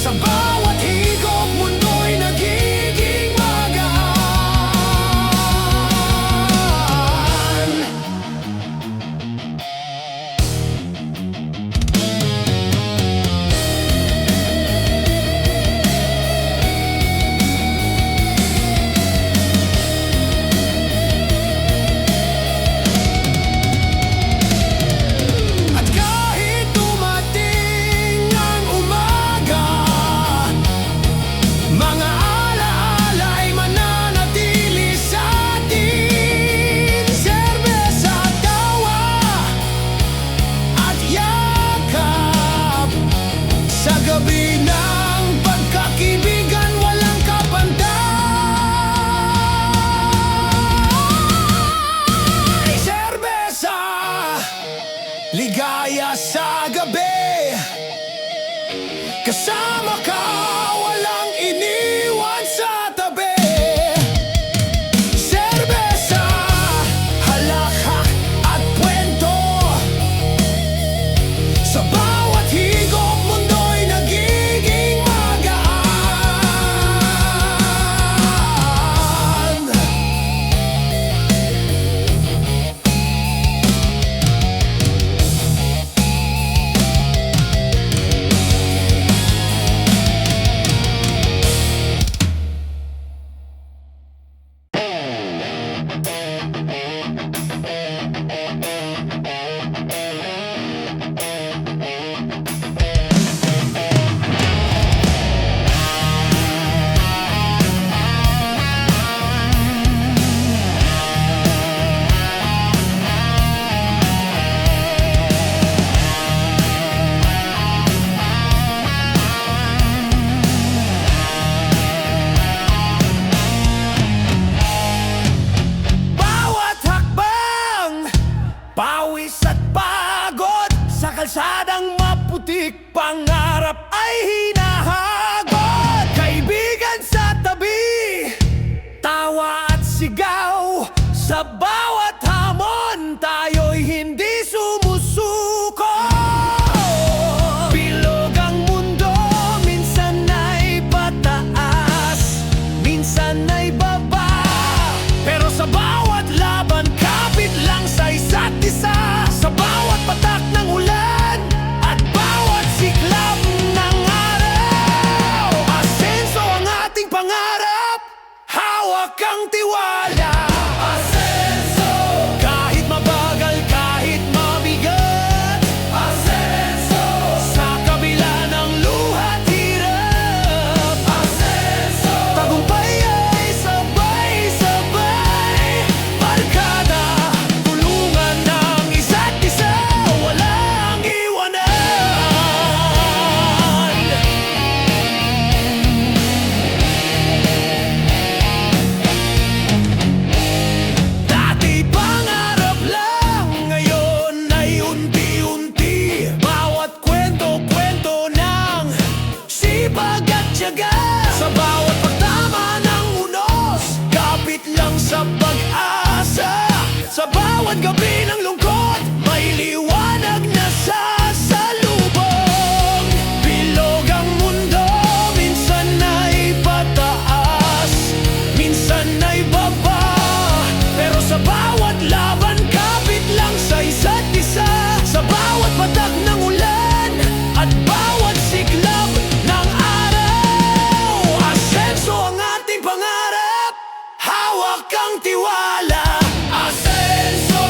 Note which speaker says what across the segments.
Speaker 1: Sa bawat higop, mundo'y nagiging magaan. At kahit dumating ang umaga, mga alaala ay mananatili sa atin. Serbesa at tawa at yakap, sa gabi ng pagkakaibigan walang kapantay. Serbesa, ligaya sa gabi, kasama ka, walang iniwan sa tabi. Serbesa, halakhak at kwento, sa bawat higop, mundo'y nagiging magaan. Bawat hakbang, pawis at pagod, sa kalsadang maputik, pangarap ay hinahagod. Kaibigan sa tabi, tawa at sigaw, sa bawat hamon, tayo'y hindi sumusuko. Bilog ang mundo, minsan ay pataas, minsan ay baba, pero sa bawat laban, kapit lang sa isa't isa. Sa bawat patak ng ulan at bawat siklab ng araw, asenso ang ating pangarap, hawak ang tiwala. Asenso, kahit mabagal, kahit mabigat. Asenso, sa kabila ng luha't hirap. Asenso, tagumpay ay sabay-sabay. Barkada, tulungan ng isa't isa, walang iwanan. Dati pangarap lang, ngayon ay unti-unti. Bawat kwento-kwento ng sipag at tiyaga, sa bawat pagtama ng unos, kapit lang sa pag-asa. Sa bawat gabi ng lungkot, may liwanag na sasalubong. Bilog ang mundo, minsan ay pataas, minsan ay baba, pero sa bawat laban, kapit lang sa isa't isa. Sa bawat patak ng ulan at bawat siklab ng araw, asenso ang ating pangarap, hawak ang tiwala. Asenso,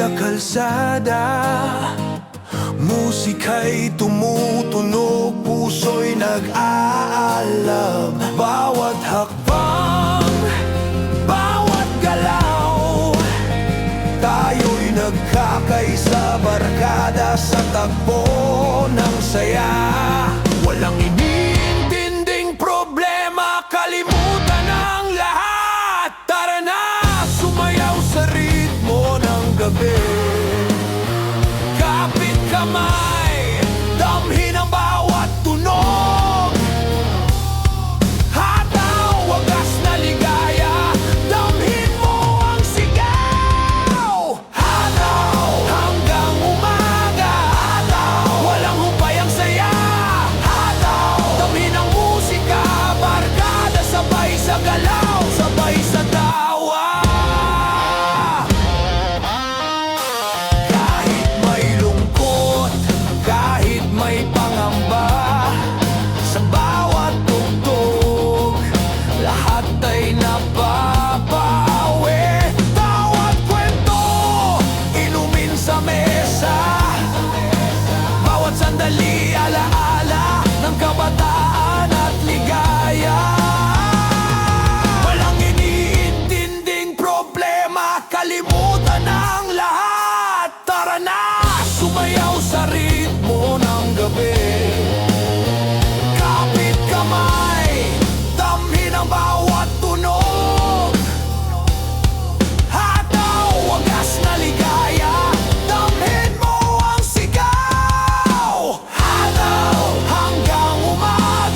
Speaker 1: sa kalsada. Musika'y tumutunog, puso'y nag-aalab. Bawat hakbang, bawat galaw, tayo'y nagkakaisa, barkada sa tagpo ng saya. Walang iniintinding problema, kalimutan ang lahat. Tara na, sumayaw sa ritmo ng gabi. Kapit kamay, damhin ang bawat tunog. Hataw, wagas na ligaya, damhin mo ang sigaw. Hataw, hanggang umaga. Hataw, walang humpay ang saya. Hataw, damhin ang musika, barkada sabay sa galaw, sabay sa tawa. Kahit may lungkot, kahit may pangamba, sa bawat tugtog, lahat ay napapawi. Bawat kwento, inumin sa mesa, bawat sandali, alaala ng kabataan at ligaya. Walang iniintinding problema, kalimutan ang lahat. Tara na, sumayaw sa ritmo ng gabi. Kapit kamay, damhin ang bawat tunog. Hataw, wagas na ligaya, damhin mo ang sigaw. Hataw, hanggang umaga.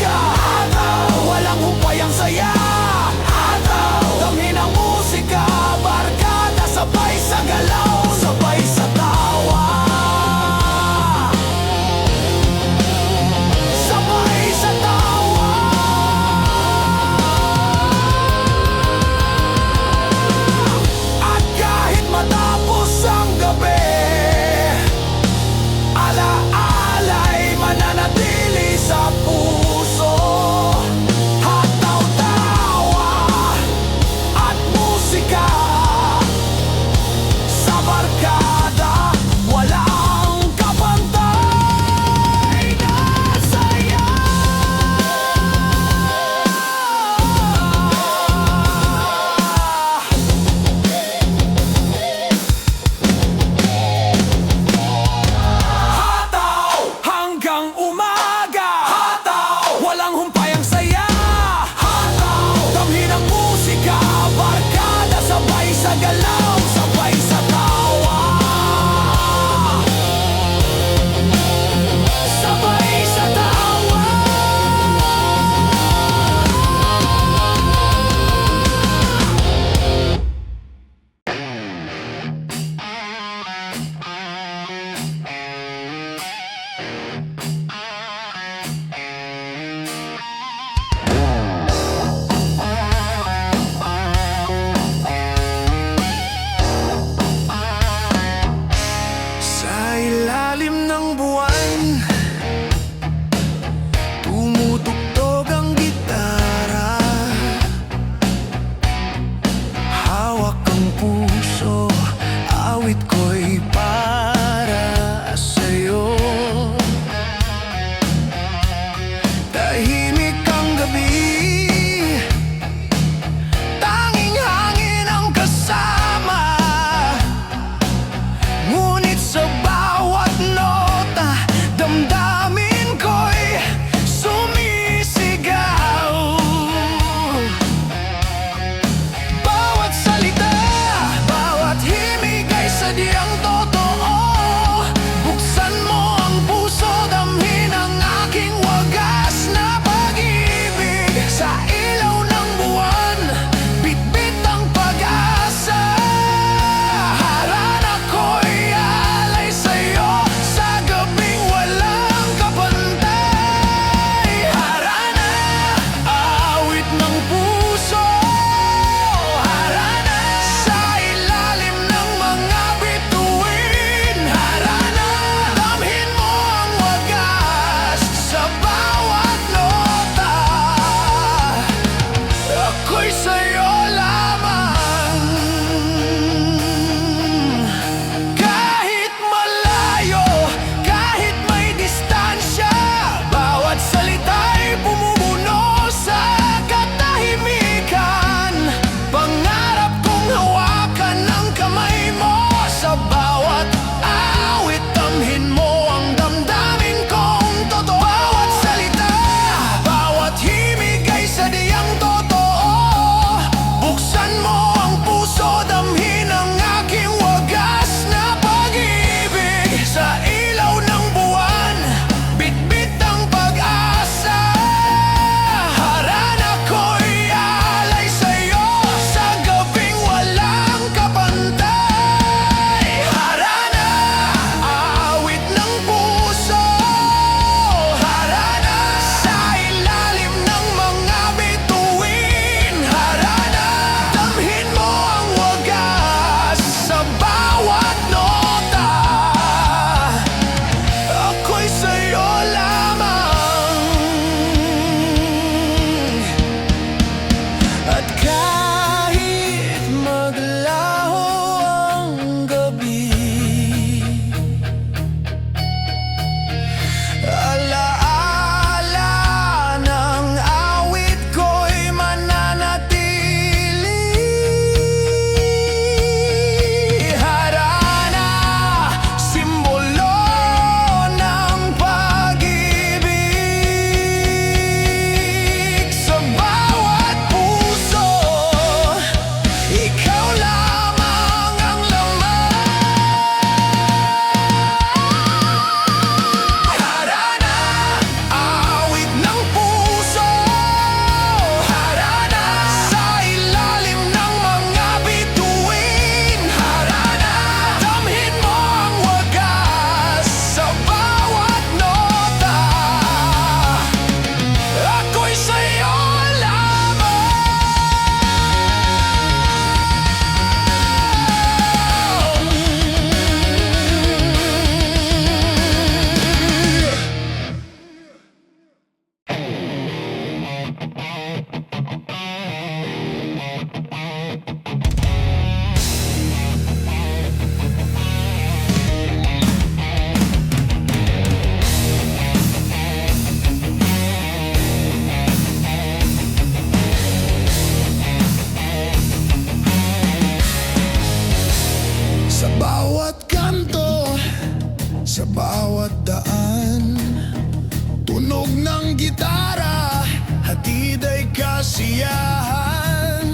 Speaker 1: Tugtog ng gitara, hatid ay kasiyahan.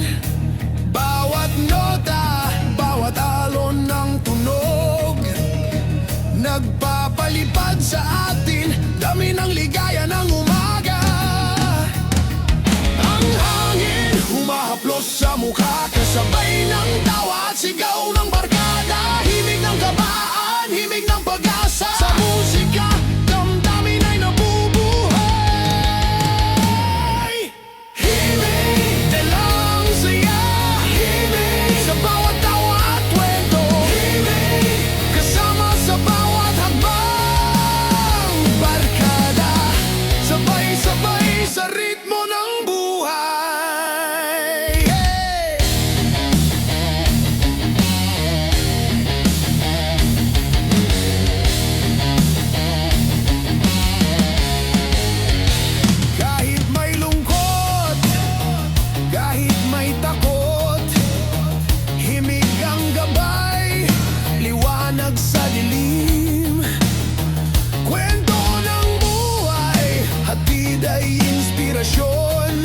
Speaker 1: Bawat nota, bawat alon ng tunog, nagpapalipad sa atin, dami ng ligaya ng umaga. Ang hangin humahaplos sa mukha, kasabay ng tawa at sigaw ng barkada. Himig ng kabaan, himig ng pag-asa, sa musika damdamin ay nabubuhay. Himig, dalang saya, himig sa bawat tawa at kwento, himig kasama sa bawat hakbang. Barkada, sabay-sabay sa ritmo ng buhay. Hey! Kahit may lungkot, kahit may takot, himig ang gabay, liwanag sa dilim. Kwento ng buhay, hatid ay inspirasyon.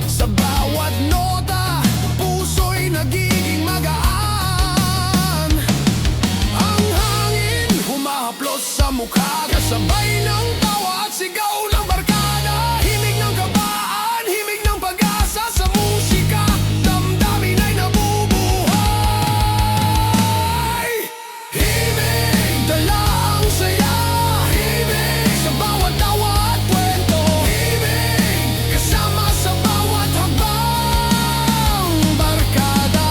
Speaker 1: Sa bawat nota, puso'y nagiging magaan. Ang hangin humahaplos sa mukha, kasabay ng tawa at sigaw ng barkada. Himig ng kabaan, himig ng pag-asa, sa musika damdamin ay nabubuhay. Himig, dala ang saya, himig sa bawat tawa at kwento, himig kasama sa bawat hakbang. Barkada,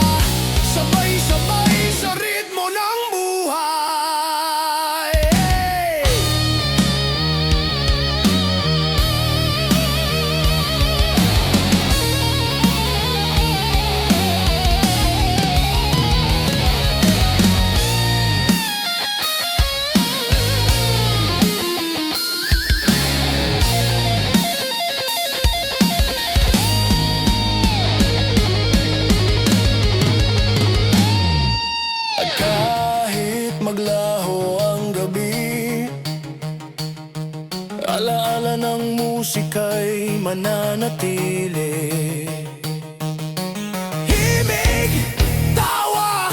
Speaker 1: sabay-sabay sa ritmo ng buhay. At kahit maglaho ang gabi, alaala ng musika'y mananatili. Himig, tawa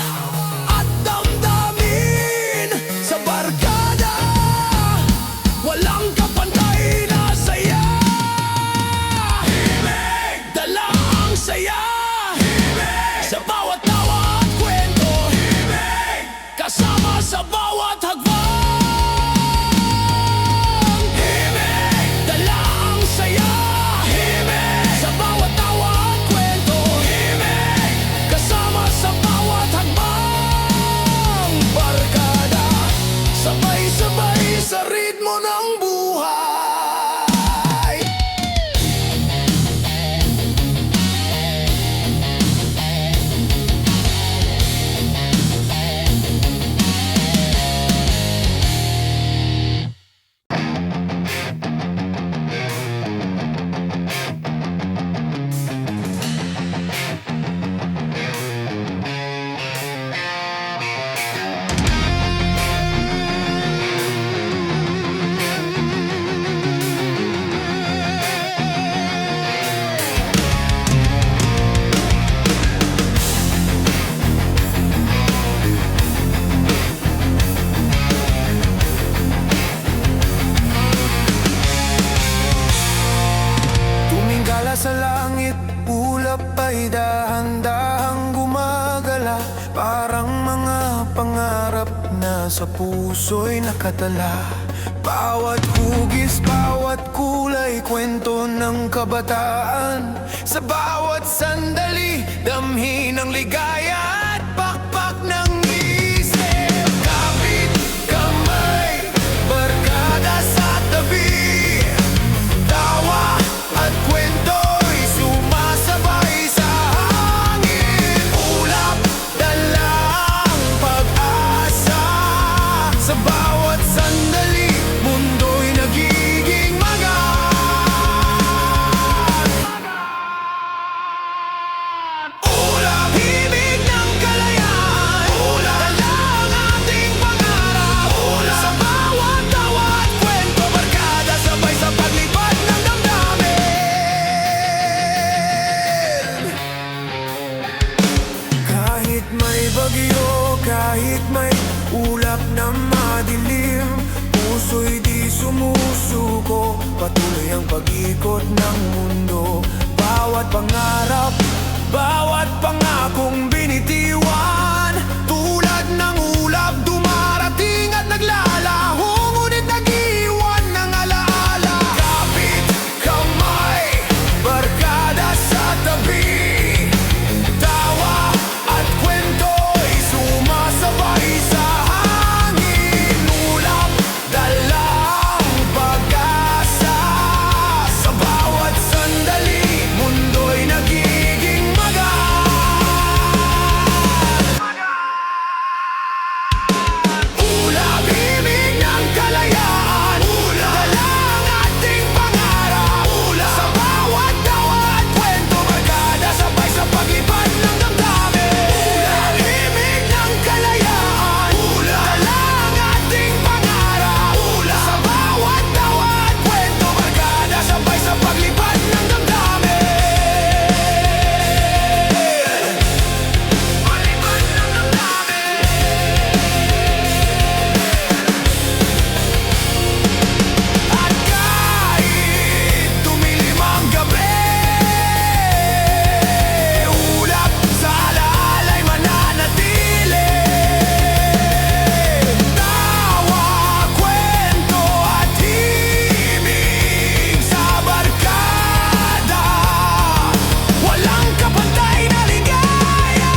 Speaker 1: at damdamin sa barkada, walang kapantay na saya. Himig, dala ang saya, himig sa bawat tawa at kwento, himig kasama sa bawat hakbang. Himig, dala ang saya, himig sa bawat tawa at kwento, himig kasama sa bawat hakbang. Barkada, sabay-sabay sa ritmo ng buhay. Tumingala sa langit, ulap ay dahan-dahang gumagala, parang mga pangarap na sa puso'y nakatala. Bawat hugis, bawat kulay, kwento ng kabataan. Sa bawat sandali, damhin ng ligaya at pakpak ng isip. Kapit kamay, barkada sa tabi, tawa at kwento'y sumasabay sa hangin. Ulap, dalang pag-asa, sa bawat sandali, mundo'y nagiging magaan. Ulap, himig puso ko, patuloy ang pag-ikot ng mundo. Bawat pangarap, bawat pangakong binitiwan, tulad ng ulap dumarating at naglalaho, ngunit nag-iwan ng alaala. Kapit kamay, barkada sa tabi, tawa at kwento'y sumasabay sa hangin. Ulap, dalang pag-asa, sa bawat sandali, mundo'y nagiging magaan. Ulap, himig ng kalayaan, dalang ating pangarap. Sa bawat tawa at kwento, barkada sabay sa pag-ibad ng damdamin. Himig ng kalayaan, dalang ating pangarap. Sa bawat tawa at kwento, barkada sabay sa paglipad ng damdamin. Palipad ng damdamin. At kahit tumilim ang gabi, ulap sa alaala'y mananatili. Tawa, kwento at himig sa barkada, walang kapantay na ligaya.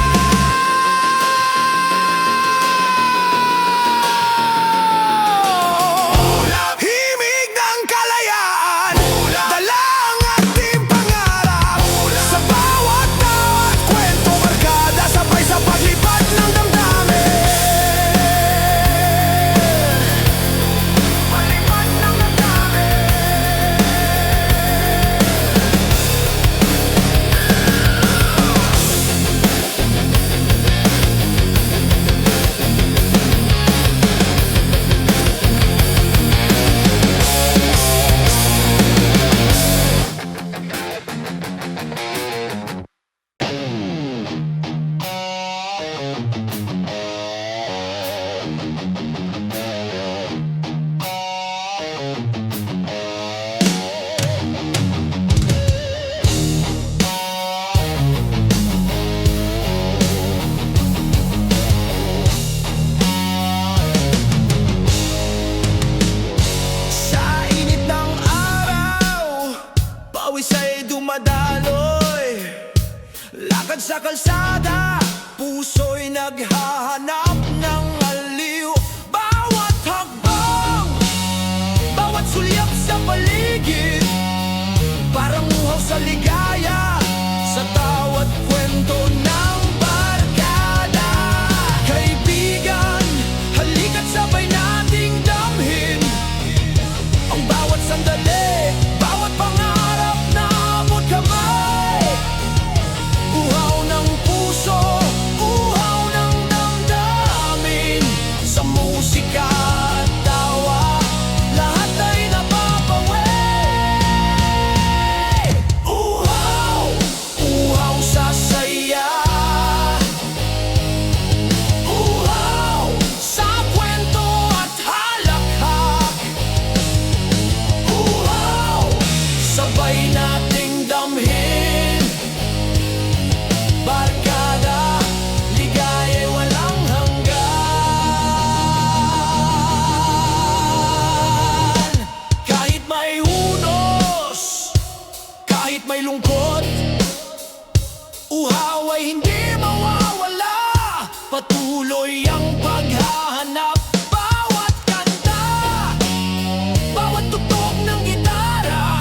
Speaker 1: Ulap, himig ng kalayaan, dalang ating pangarap. Sa bawat tawa at kwento, barkada sabay sa paglipad ng damdamin. Palipad ng damdamin. Sa init ng araw, pawis ay dumadaloy. Lakad sa kalsada, puso'y naghahanap ng aliw. Bawat hakbang, bawat sulyap sa paligid, parang uhaw sa ligaya, sa tawat kwento ng barkada. Kaibigan, halika't sabay nating damhin ang bawat sandali, bawat pangarap na abot kamay. Uhaw ng puso, uhaw ng damdamin, sa musika at tawa, lahat ay napapawi. Uhaw, uhaw sa saya, uhaw sa kwento at halakhak. Uhaw, sabay nating damhin, barkada, ligaya'y walang hanggan. Kahit may unos, kahit may lungkot, uhaw ay hindi mawawala. Patuloy ang paghahanap, bawat kanta, bawat tugtog ng gitara,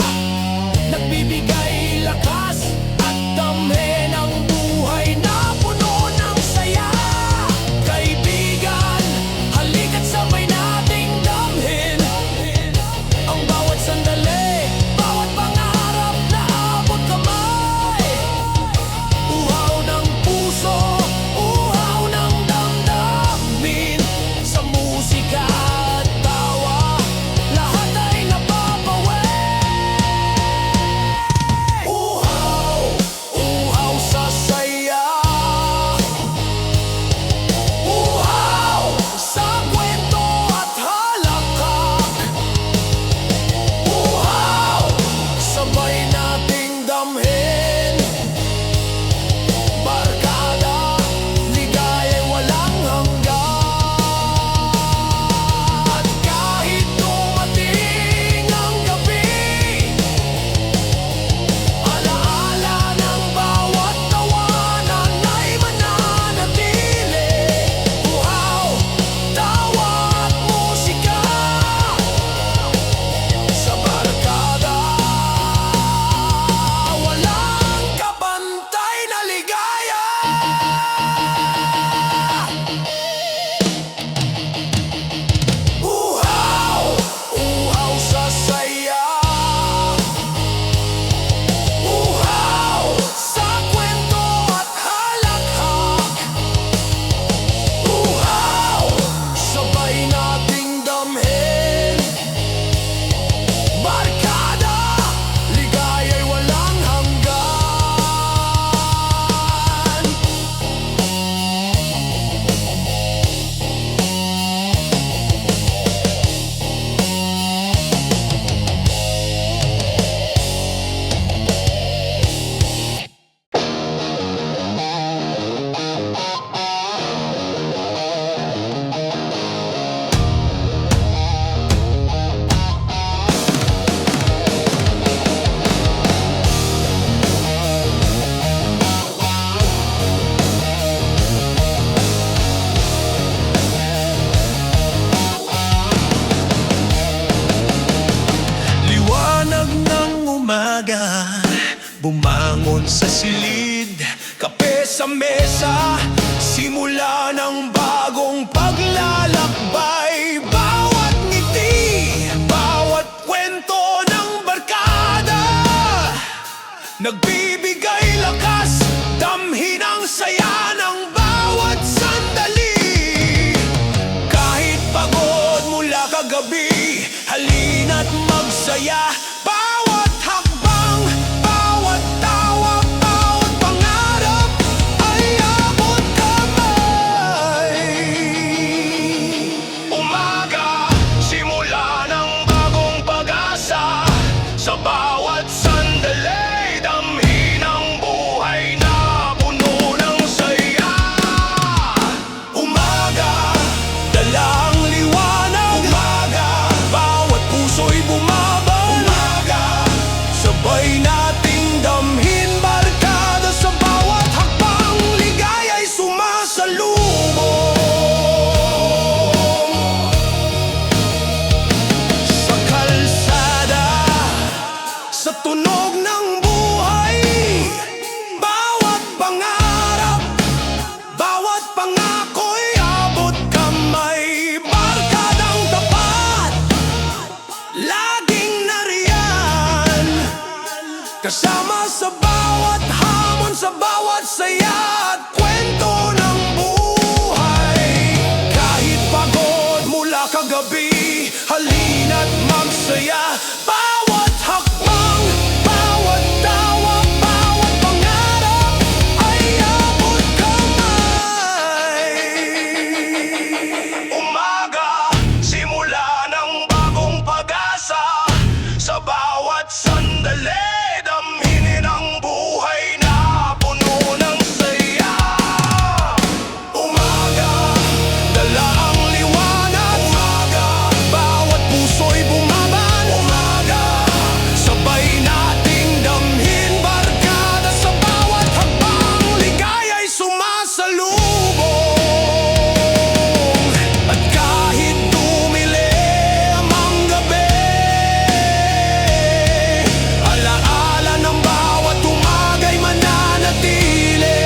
Speaker 1: nagbibigay lakas at damhin ang buhay na puno ng saya. Kaibigan, halika't sabay nating damhin ang bawat sandali, bawat pangarap na abot kamay. Uhaw ng puso, uhaw ng damdamin. umaga, bumangon sa silid, kape sa mesa, simula ng bagong paglalakbay. Bawat ngiti, bawat kwento ng barkada, nagbibigay lakas, damhin ang saya ng bawat sandali. Kahit pagod mula kagabi, halina't magsaya. Bawat hakbang, bawat tawa, bawat pangarap ay abot kamay. Umaga, simula ng bagong pag-asa, sa bawat sandali, damhin ang buhay na puno ng saya. Umaga, dala ang liwanag. Umaga, bawat puso'y bumaban. Umaga, sabay nating damhin barkada, sa bawat hakbang ligaya'y sumasalubong. Sa kalsada, sa tunog ng buhay, bawat pangarap, bawat pangako'y abot kamay. Barkadang tapat, laging nariyan, kasama sa bawat hamon, sa bawat saya at kwento ng buhay. Kahit pagod mula kagabi, halina't magsaya. Bawat hakbang, bawat tawa, bawat pangarap ay abot kamay. Umaga, simula ng bagong pag-asa, sa bawat sandali, damhinin ang buhay na puno ng saya. Umaga, dala ang liwanag. Umaga, bawat puso'y bumaban. Umaga, sabay nating damhin barkada, sa bawat hakbang ligaya'y sumasalubong. At kahit dumilim ang gabi, alaala ng bawat umaga'y mananatili.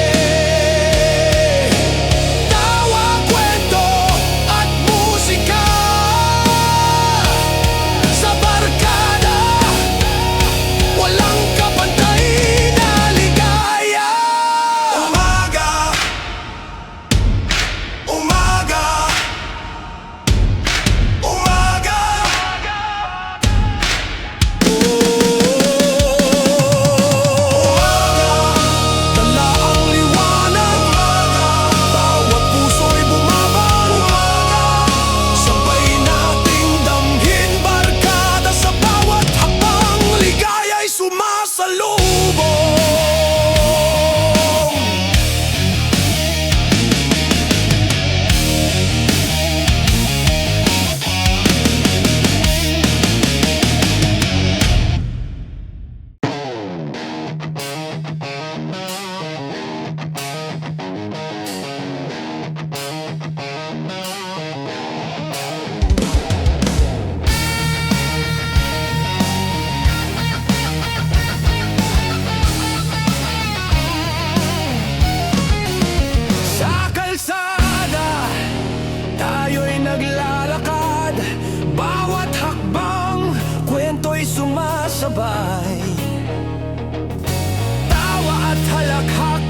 Speaker 1: Tawa, kwento at musika, sa barkada, walang kapantay na ligaya. Umaga, umaga, umaga. Dala ang liwanag. Bawat puso'y bumaban. Sabay nating damhin barkada, sa bawat hakbang ligaya'y sumasalubong. Sa kalsada, tayo'y naglalakad, bawat hakbang, kwento'y sumasabay. Tawa at halakhak,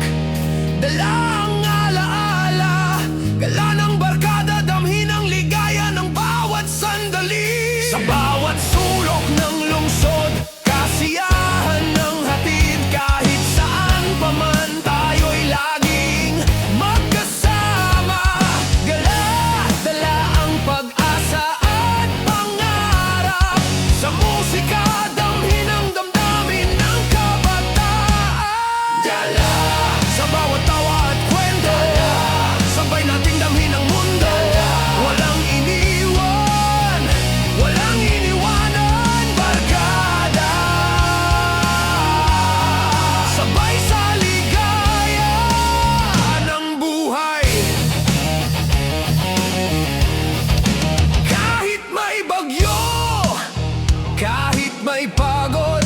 Speaker 1: dala ang alaala, gala ng barkada, damhin ang ligaya ng bawat sandali. Sa bawat sulok ng lungsod, kasiyahan ng hatid, kahit saan pa man tayo'y laging magkasama. Gala, dala ang pag-asa at pangarap, sa musika, damhin ang damdamin ng kabataan. Dala, sa bawat tawa at kwento, sabay nating damhin ang mundo. Walang iniwan, walang iniwanan, barkada, sabay sa ligaya ng buhay. Kahit may bagyo, kahit may pagod,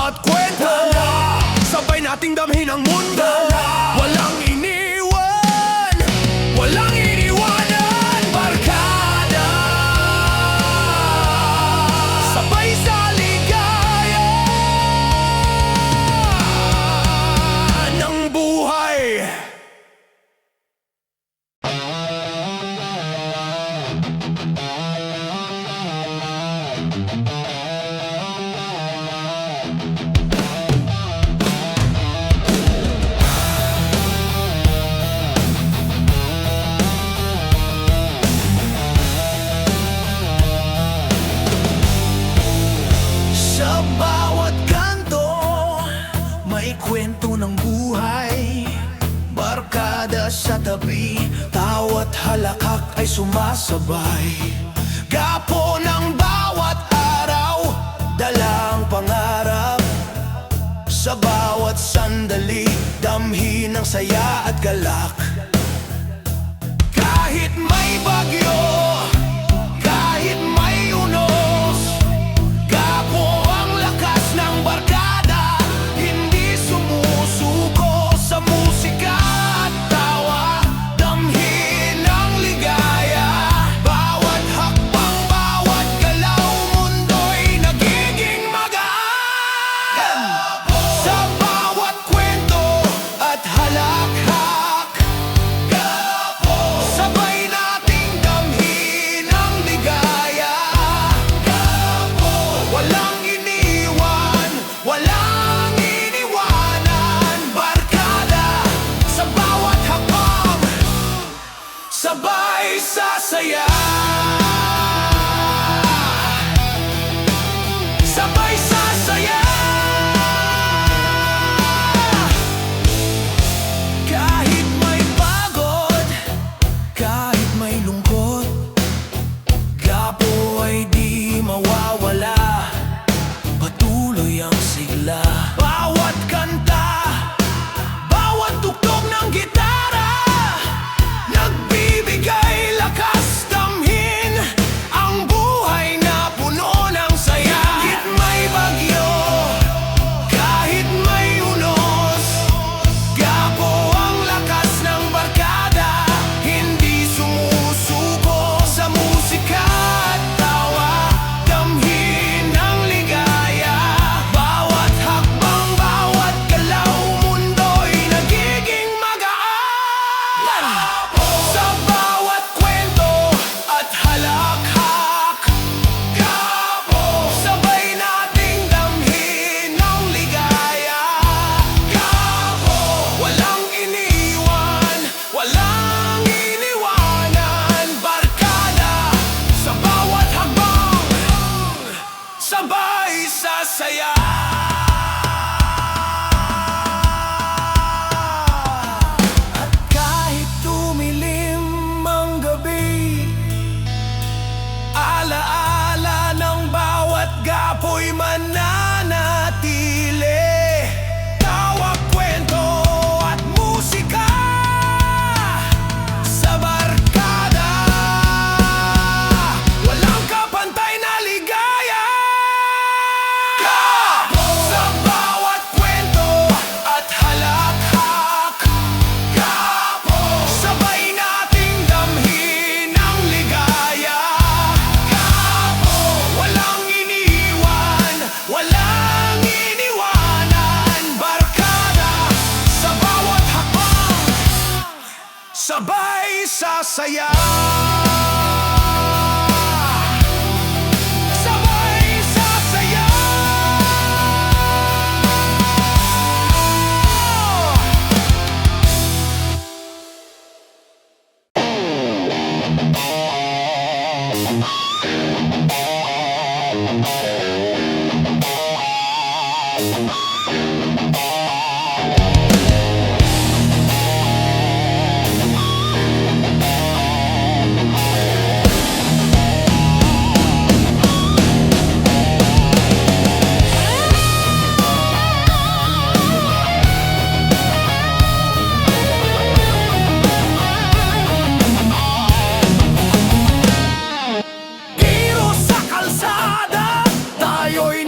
Speaker 1: bawat kwento, sabay nating damhin ang mundo. Walang iniwan, walang iniwanan, barkada. Sabay sa ligaya ng buhay. Sa bawat kanto, may kwento ng buhay. Barkada sa tabi, tawat halakak ay sumasabay. Gapo ng bawat araw, dalang pangarap. Sa bawat sandali, damhin ng saya at galak. Kahit may bagyo, kahit may unos, gapo ang lakas ng barkada. Hindi sumusuko sa musika at tawa, damhin ang ligaya. Bawat hakbang, bawat galaw, mundo'y nagiging magaan. Sa bawat kwento at halakhak, sabay nating damhin ang ligaya. Walang iniwan, walang iniwanan, barkada. Sa bawat hakbang, sabay sasaya. Sabay sasaya. Kahit may pagod, kahit may lungkot, gapo ay di mawawala, patuloy ang sigla. Bawat kanta, bawat tugtog ng gitara, nagbibigay lakas, damhin ang buhay na puno ng saya. Kahit may bagyo, kahit may unos, gapo ang lakas ng barkada. Hindi sumusuko sa musika at tawa, damhin ang ligaya. Bawat hakbang, bawat galaw, mundo'y nagiging magaan. Sa bawat kwento at halakhak, sabay nating damhin ang ligaya. Walang iniwan, walang iniwanan, barkada. Sa bawat hakbang, sabay sasaya. At kahit tumilim ang gabi, alaala ng bawat gapo'y mananatili. Tawa, kwento at musika sa barkada. Walang kapantay na ligaya. Sa bawat kwento at halakhak, sabay nating damhin ang ligaya. Walang iniwan, walang iniwanan, barkada. Sa bawat hakbang, sabay sasaya. Sabay sasaya.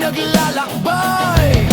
Speaker 1: Naglalakbay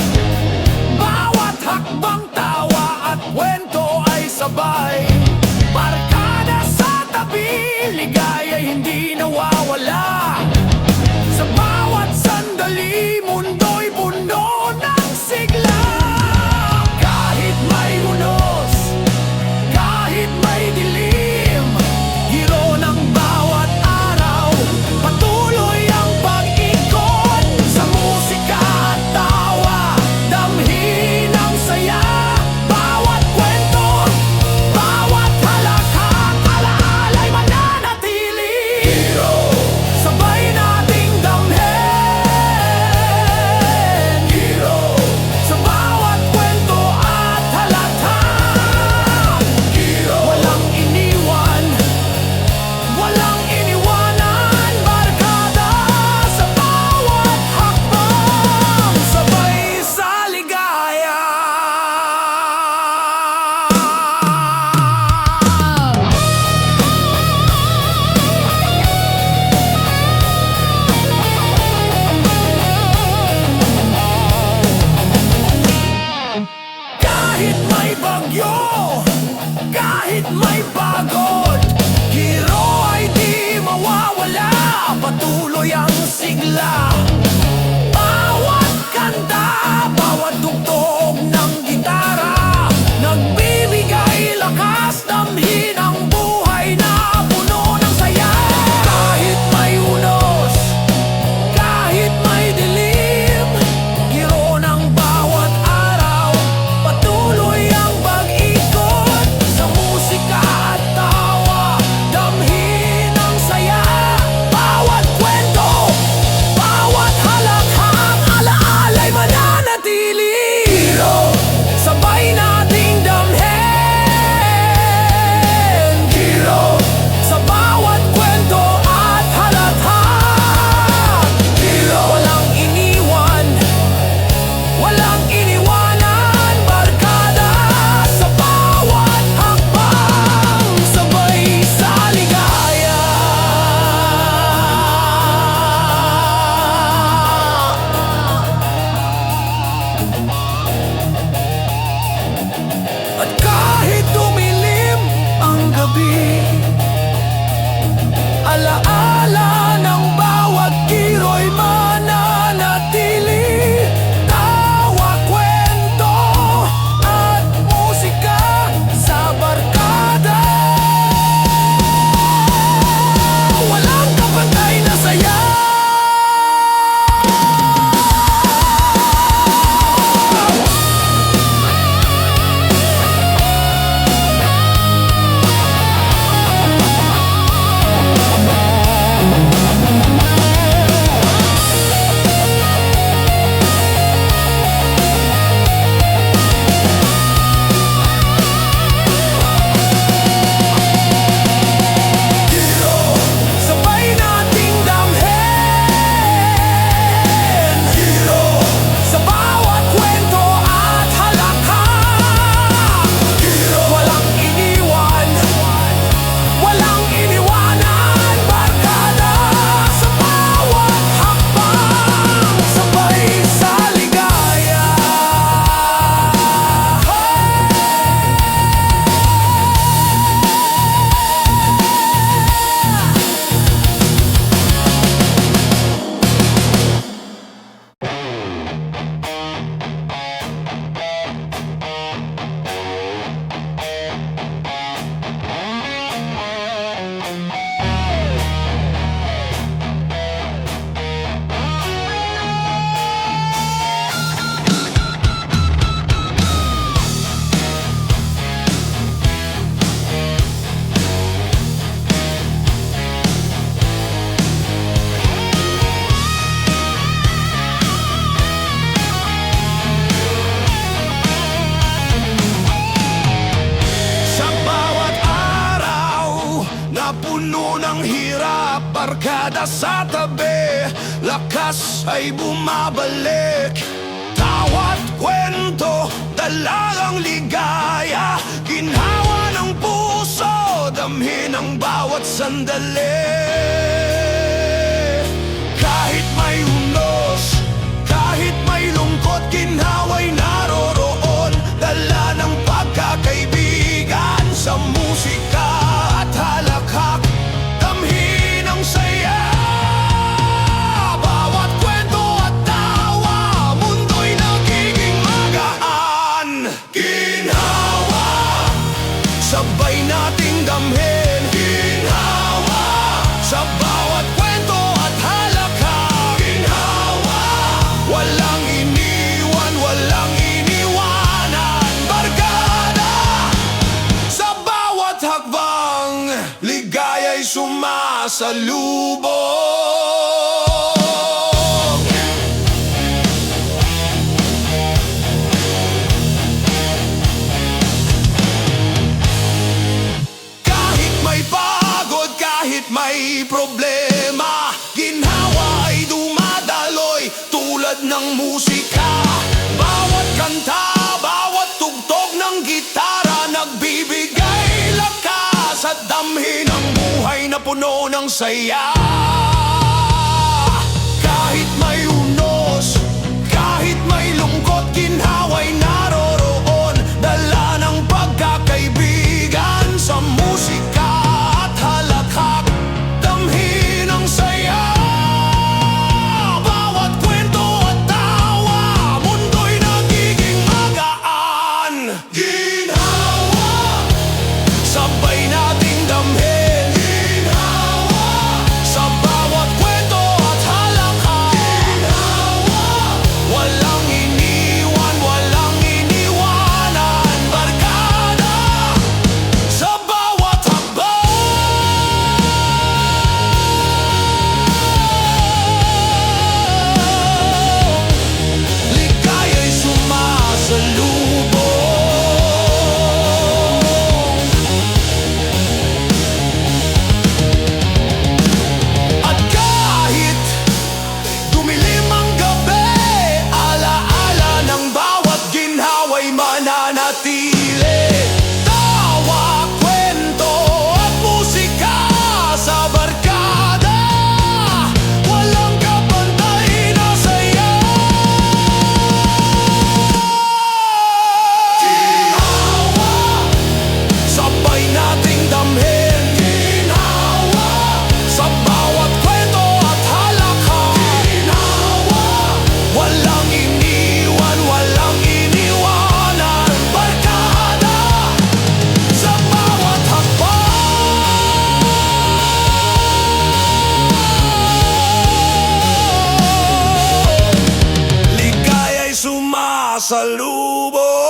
Speaker 1: bagyo, kahit may pagod, hero ay di mawawala, patuloy ang sigla. Bawat kanta, bawat tugtog ng gitara, nagbibigay lakas, damhin ang buhay na puno ng saya. Kahit may unos, kahit may dilim, hero ng bawat araw, patuloy ang pag-ikot sa musika at tawa, damhin ang saya. Bawat kwento, bawat halakhang alaala'y mananatili. Hero, sabay nating damhin. Hero, sa bawat kwento at halatha. Hero, walang iniwan, walang iniwanan, barkada sa bawat hakbang, sabay sa ligaya. At kahit dumilim ang gabi, alaala ng bawat hero'y mananatili. Tawa, kwento at musika sa barkada, walang kapantay na saya. Sabay nating damhin. Hero, sa bawat kwento at halakha. Hero, walang iniwan, walang iniwanan, barkada sa bawat hakbang, sabay sa ligaya. Sa bawat araw na puno ng hirap, barkada sa tabi, lakas ay bumabalik. Tawat kwento, dalagang ligaya, ginhawa ng puso, damhin ang bawat sandali. Kahit may unos, kahit may lungkot, ginhawa'y naroroon, dala ng pagkakaibigan sa musika at halakhak, damhin ang saya. Bawat kwento at tawa, mundo'y nagiging magaan. Ginhawa, sabay nating damhin. Ginhawa, sa bawat kwento at halakha. Ginhawa, walang iniwan, walang iniwanan, barkada sa bawat hakbang, ligaya'y sumasalubong. Kahit may pagod, kahit may problema, ginhawa ay dumadaloy tulad ng musika. Bawat kanta, bawat tugtog ng gitara, nagbibigay lakas at damhin ang buhay na puno ng saya. Kahit may unos, kahit may lungkot, ginhawa'y naroroon, dala ng sumasalubong. At kahit dumilim ang gabi, alaala ng bawat ginhawa'y mananatili. Tawa, kwento at musika sa barkada, walang kapantay na saya. Ginhawa, sabay nating damhin. Ginhawa, sa bawat kwento at halakhak. Ginhawa, walang iniwan, walang iniwanan. Barkada, sa bawat hakbang. Ligaya'y sumasalubong.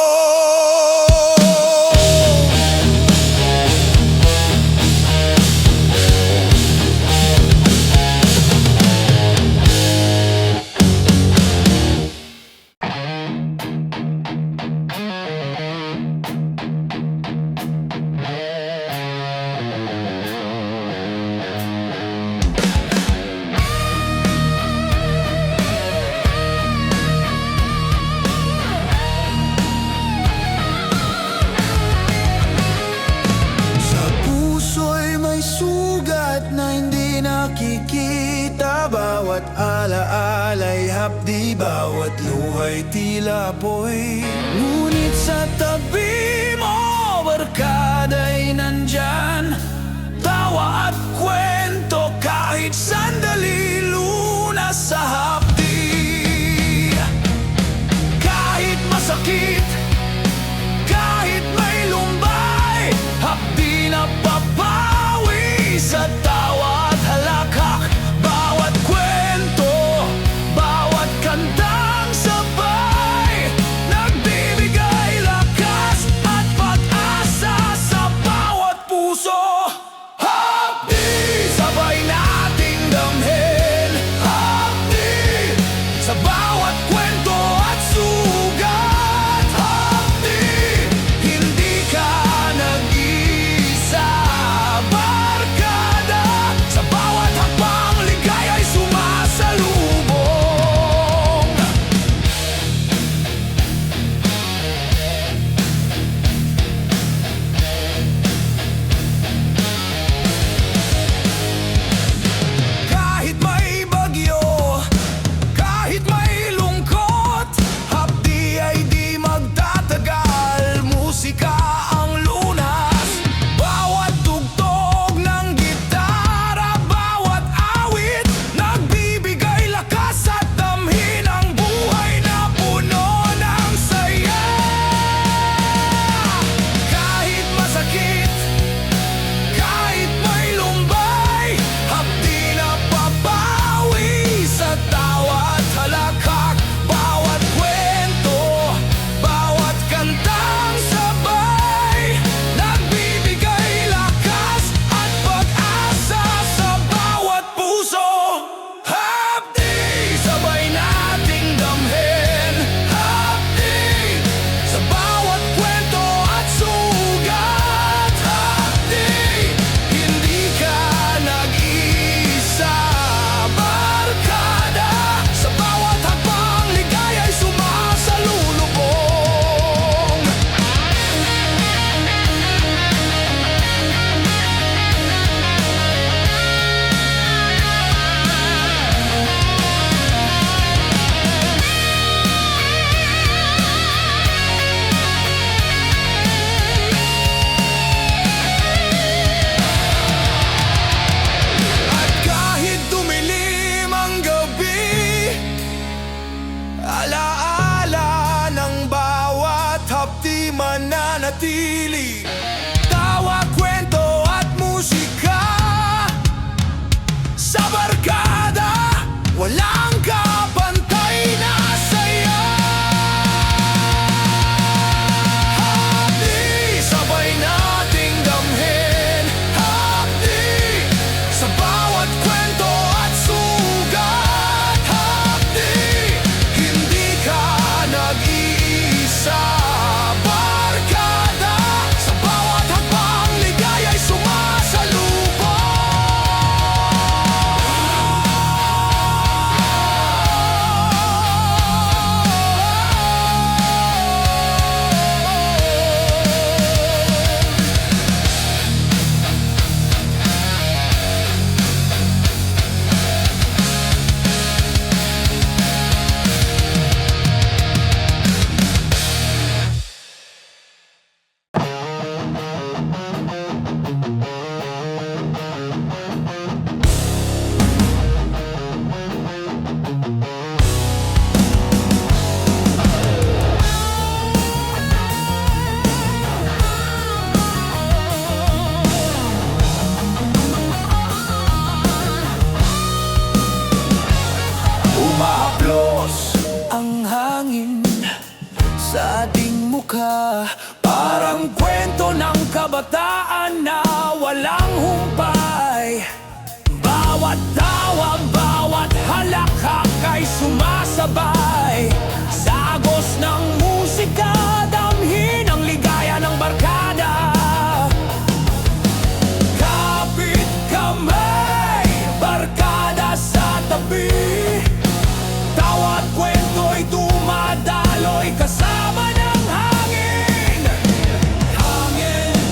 Speaker 1: Sa puso'y may sugat na hindi nakikita. Bawat alaala'y hapdi, bawat luha'y tila apoy. Ngunit sa tabi mo, barkada'y nandyan. Tawa at kwento kahit sandali, lunas sa hapdi. Kahit masakit, kahit may lumbay, hapdi na papawi sa tawa at halakhak. Bawat kwento, bawat kantang sabay, nagbibigay lakas at pag-asa sa bawat puso. Hapdi, sabay nating damhin. Hapdi, sa bawat kwento at sugat. Hapdi, hindi ka nag-iisa. Barkada, sa bawat hakbang, ligaya'y sumasalubong. Kahit may bagyo, kahit may lungkot, hapdi ay di magtatagal. Musika ang lunas, bawat tugtog ng gitara, bawat awit, nagbibigay lakas at damhin ang buhay na puno ng saya. Kahit masakit, kahit may lumbay, hapdi na papawi sa tawa at halakhak. Bawat kwento, bawat kantang sabay, nagbibigay lakas at pag-asa sa bawat puso. Hapdi, sabay nating damhin. Hapdi, sa bawat kwento at sugat. Hapdi, hindi ka nag-iisa. Barkada, sa bawat hakbang, ligaya'y sumasalubong. At kahit dumilim ang gabi, alaala ng bawat hapdi mananatili. Tawa, kwento at musika sa barkada, walang kapantay na saya. Hapdi, sabay nating damhin. Hapdi, sa bawat kwento at sugat. Hapdi, hindi ka nag-iisa. sa ating mukha. Parang kwento ng kabataan na walang humpay. Bawat tawa, bawat halakhak ay sumasabay. Sa agos ng musika, damhin ang ligaya ng barkada. Kapit kamay, barkada sa tabi. Tawa't kwento'y dumadaloy kasama ng hangin.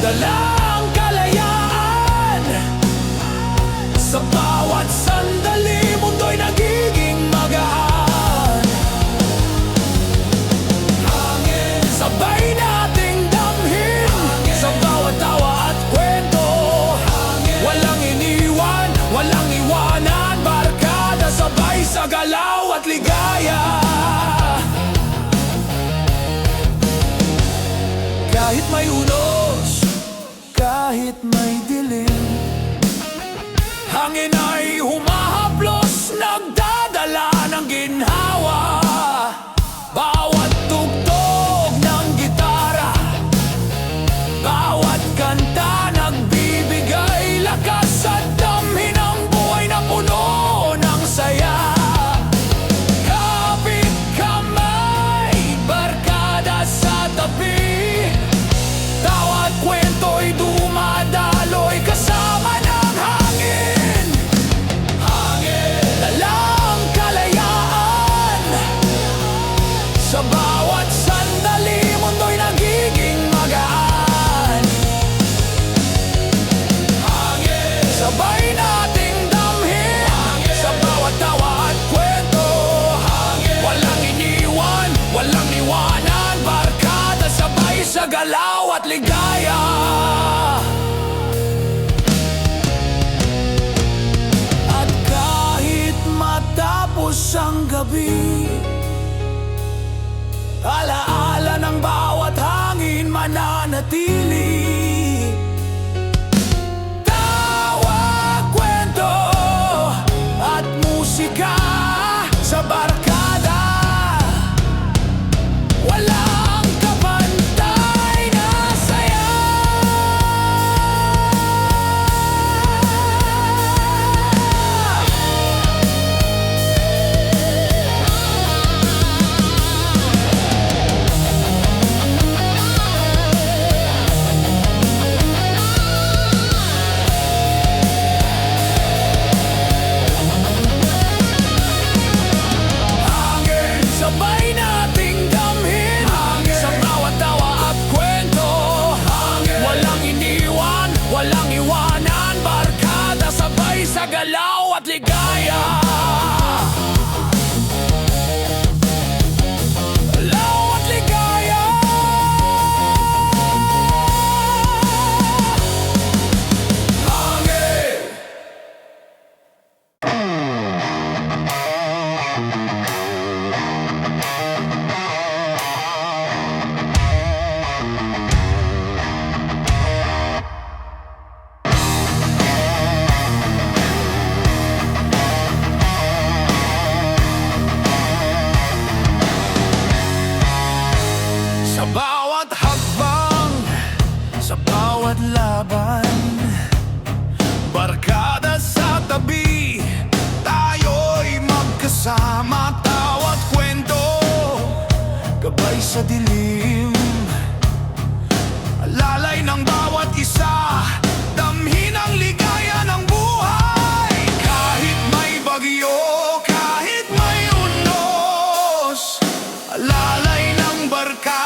Speaker 1: Dalang kalayaan. Sa bawat sandali, mundo'y nagiging magaan. Sabay nating damhin sa bawat tawa at kwento. Walang iniwan, walang iwanan. Barkada sabay sa galaw at ligaya. Kahit may unos, kahit may dilim, hangin ay humahaplos, nagdadala ng ginhawa. Bawat tugtog ng gitara, bawat kanta nagbibigay lakas at damhin ang buhay na puno ng saya. Kapit kamay, barkada sa tabi. Tawat kwento'y dumadaloy kasama ng hangin. Dalang kalayaan. Sa bawat sandali, mundo'y nagiging magaan. Sabay nating damhin sa bawat tawa at kwento. Walang iniwan, walang iwanan. Barkada sabay sa galaw at ligaya. At kahit matapos ang gabi, alaala ng bawat hangin mananatili. Tawa, kwento at musika sa barkada. Walang kapantay na saya. Sabay nating damhin sa bawat tawa at kwento. Walang iniwan, walang iwanan. Barkada sabay sa galaw at ligaya. Galaw at ligaya. Sa bawat hakbang, sa bawat laban, barkada sa tabi, tayo'y magkasama. Tawat kwento, gabay sa dilim, alalay ng bawat isa, damhin ang ligaya ng buhay. Kahit may bagyo, kahit may unos, alalay ng barkada.